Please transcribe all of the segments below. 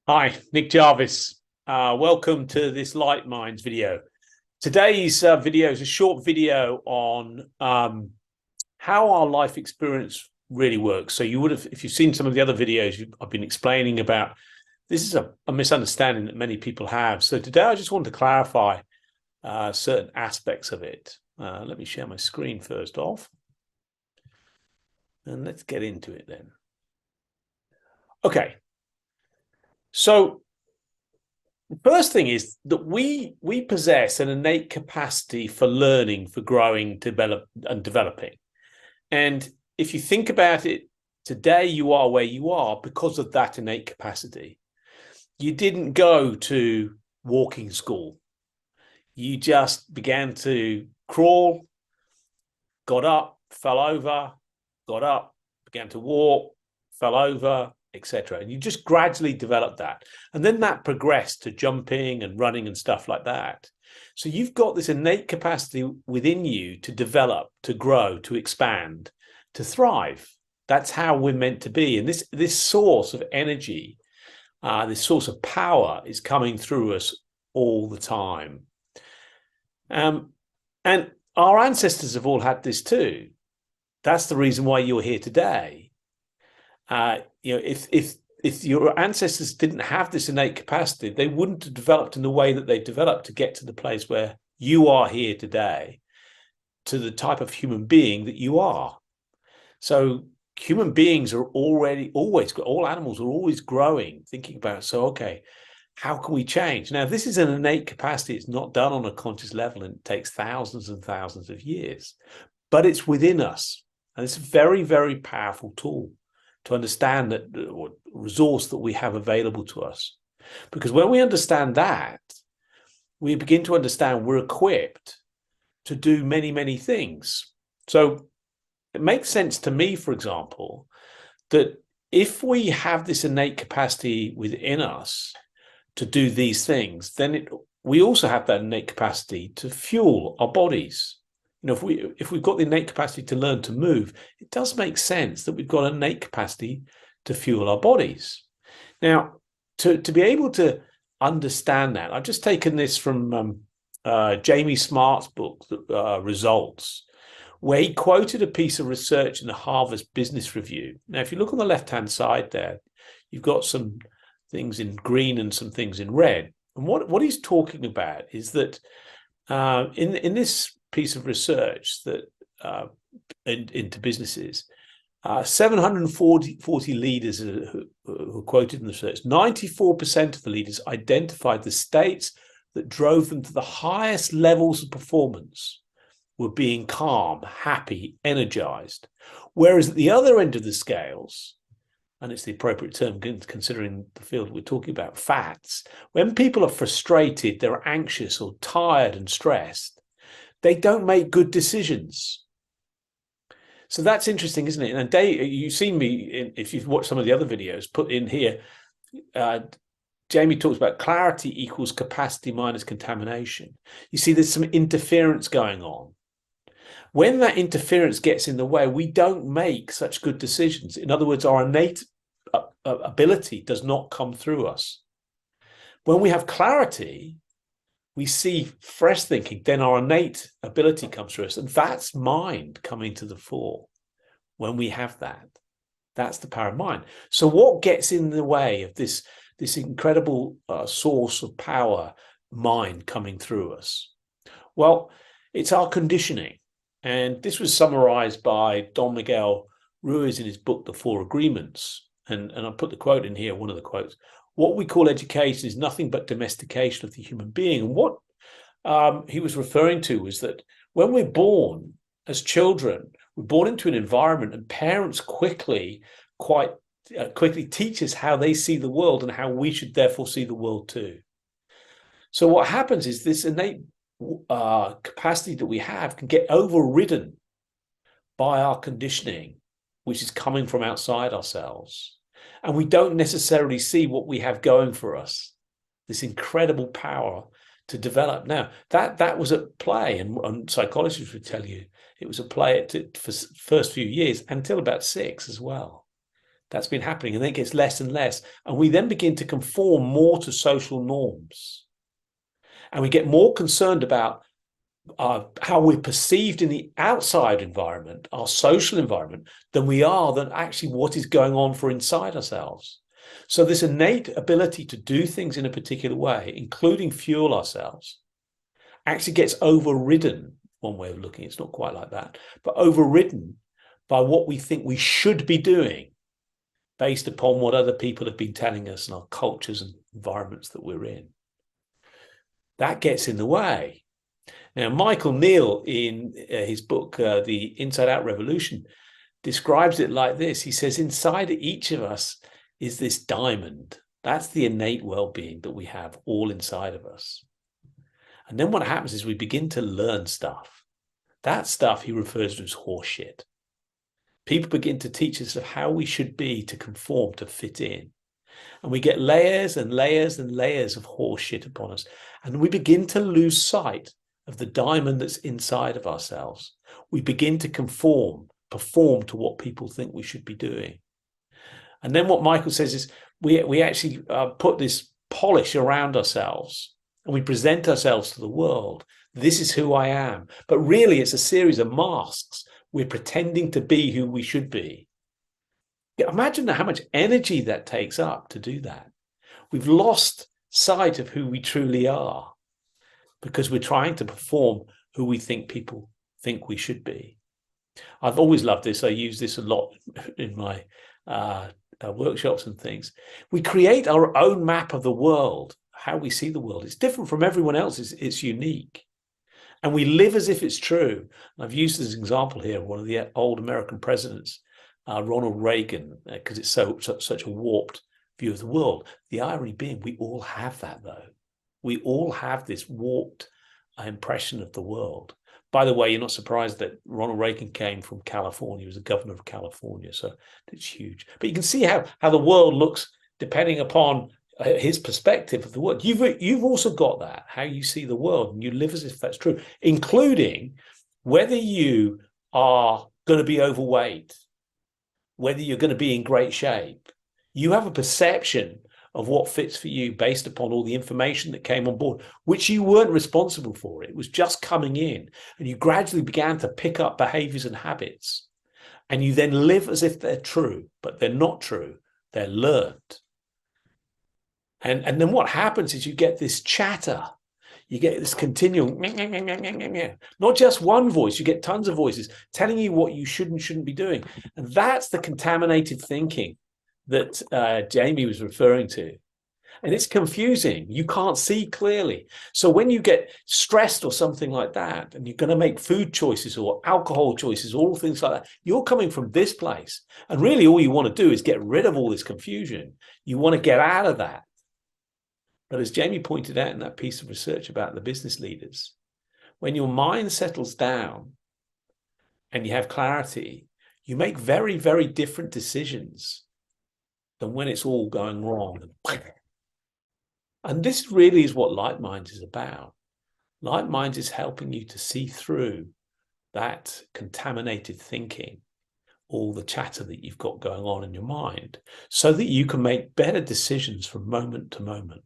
Hi, Nick Jarvis. Welcome to this Light Minds video. Today's video is a short video on how our life experience really works. So you would have, if you've seen some of the other videos, I've been explaining about this is a misunderstanding that many people have. So today I just want to clarify certain aspects of it. Let me share my screen first off. And let's get into it then. Okay. So the first thing is that we possess an innate capacity for learning, for growing, developing. And if you think about it, today you are where you are because of that innate capacity. You didn't go to walking school. You just began to crawl, got up, fell over, got up, began to walk, fell over, etc. And you just gradually develop that. And then that progressed to jumping and running and stuff like that. So you've got this innate capacity within you to develop, to grow, to expand, to thrive. That's how we're meant to be. And this source of energy, this source of power is coming through us all the time. And our ancestors have all had this too. That's the reason why you're here today. If your ancestors didn't have this innate capacity, they wouldn't have developed in the way that they developed to get to the place where you are here today, to the type of human being that you are. So human beings are already always, all animals are always growing, thinking about, so, okay, how can we change? Now, this is an innate capacity. It's not done on a conscious level, and it takes thousands and thousands of years, but it's within us. And it's a very, very powerful tool to understand that resource that we have available to us. Because when we understand that, we begin to understand we're equipped to do many, many things. So it makes sense to me, for example, that if we have this innate capacity within us to do these things, then we also have that innate capacity to fuel our bodies. You know, if we've got the innate capacity to learn to move, it does make sense that we've got an innate capacity to fuel our bodies. Now, to be able to understand that, I've just taken this from Jamie Smart's book, Results, where he quoted a piece of research in the Harvard Business Review. Now, if you look on the left-hand side there, you've got some things in green and some things in red. And what he's talking about is that in this piece of research that into businesses, 740 leaders who quoted in the research, 94% of the leaders identified the states that drove them to the highest levels of performance were being calm, happy, energized. Whereas at the other end of the scales, and it's the appropriate term considering the field we're talking about, fats, when people are frustrated, they're anxious or tired and stressed, they don't make good decisions. So that's interesting, isn't it? And Dave, you've seen me, if you've watched some of the other videos, put in here, Jamie talks about clarity equals capacity minus contamination. You see, there's some interference going on. When that interference gets in the way, we don't make such good decisions. In other words, our innate ability does not come through us. When we have clarity, we see fresh thinking, then our innate ability comes through us. And that's mind coming to the fore. When we have that, that's the power of mind. So what gets in the way of this incredible source of power, mind coming through us? Well, it's our conditioning. And this was summarized by Don Miguel Ruiz in his book, The Four Agreements. And I'll put the quote in here, one of the quotes. What we call education is nothing but domestication of the human being. And what he was referring to was that when we're born as children, we're born into an environment, and parents quickly teach us how they see the world and how we should therefore see the world too. So what happens is this innate capacity that we have can get overridden by our conditioning, which is coming from outside ourselves. And we don't necessarily see what we have going for us, this incredible power to develop. Now, that was at play, and psychologists would tell you it was at play for the first few years until about 6 as well. That's been happening, and then it gets less and less. And we then begin to conform more to social norms. And we get more concerned about how we're perceived in the outside environment, our social environment, than actually what is going on for inside ourselves. So this innate ability to do things in a particular way, including fuel ourselves, actually gets overridden. One way of looking, it's not quite like that, but overridden by what we think we should be doing based upon what other people have been telling us and our cultures and environments that we're in. That gets in the way. Now, Michael Neill, in his book, The Inside Out Revolution, describes it like this. He says, inside each of us is this diamond. That's the innate well-being that we have all inside of us. And then what happens is we begin to learn stuff. That stuff he refers to as horseshit. People begin to teach us of how we should be to conform, to fit in. And we get layers and layers and layers of horseshit upon us. And we begin to lose sight of the diamond that's inside of ourselves. We begin to perform to what people think we should be doing. And then what Michael says is we actually put this polish around ourselves, and we present ourselves to the world. This is who I am. But really, it's a series of masks. We're pretending to be who we should be. Imagine how much energy that takes up to do that. We've lost sight of who we truly are because we're trying to perform who we think people think we should be. I've always loved this. I use this a lot in my workshops and things. We create our own map of the world, how we see the world. It's different from everyone else's. It's unique. And we live as if it's true. I've used this example here, one of the old American presidents, Ronald Reagan, because it's such a warped view of the world. The irony being, we all have that, though. We all have this warped impression of the world. By the way, you're not surprised that Ronald Reagan came from California. He was the governor of California, so it's huge. But you can see how the world looks depending upon his perspective of the world. You've also got that, how you see the world, and you live as if that's true, including whether you are going to be overweight, whether you're going to be in great shape. You have a perception of what fits for you based upon all the information that came on board, which you weren't responsible for. It was just coming in, and you gradually began to pick up behaviors and habits, and you then live as if they're true, but they're not true. They're learned. And then what happens is you get this chatter. You get this continual, not just one voice, you get tons of voices telling you what you should and shouldn't be doing. And that's the contaminated thinking that Jamie was referring to. And it's confusing. You can't see clearly. So when you get stressed or something like that, and you're going to make food choices or alcohol choices, all things like that, you're coming from this place. And really all you want to do is get rid of all this confusion. You want to get out of that. But as Jamie pointed out in that piece of research about the business leaders, when your mind settles down and you have clarity, you make very, very different decisions than when it's all going wrong. And this really is what Light Minds is about. Light Minds is helping you to see through that contaminated thinking, all the chatter that you've got going on in your mind, so that you can make better decisions from moment to moment.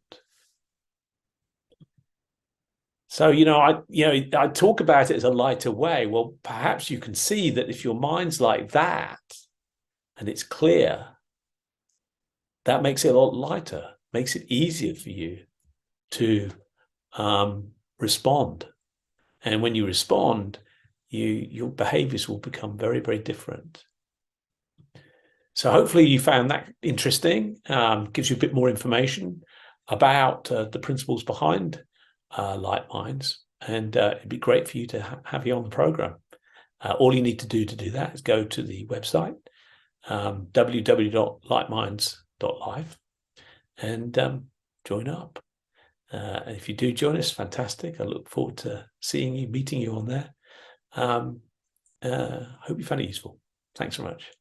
So, I talk about it as a lighter way. Well, perhaps you can see that if your mind's like that and it's clear, that makes it a lot lighter, makes it easier for you to respond. And when you respond, your behaviors will become very, very different. So hopefully you found that interesting, gives you a bit more information about the principles behind Light Minds, and it'd be great for you to have you on the program. All you need to do that is go to the website, www.lightminds.live, and join up. And if you do join us, fantastic. I look forward to seeing you, meeting you on there. Hope you found it useful. Thanks so much.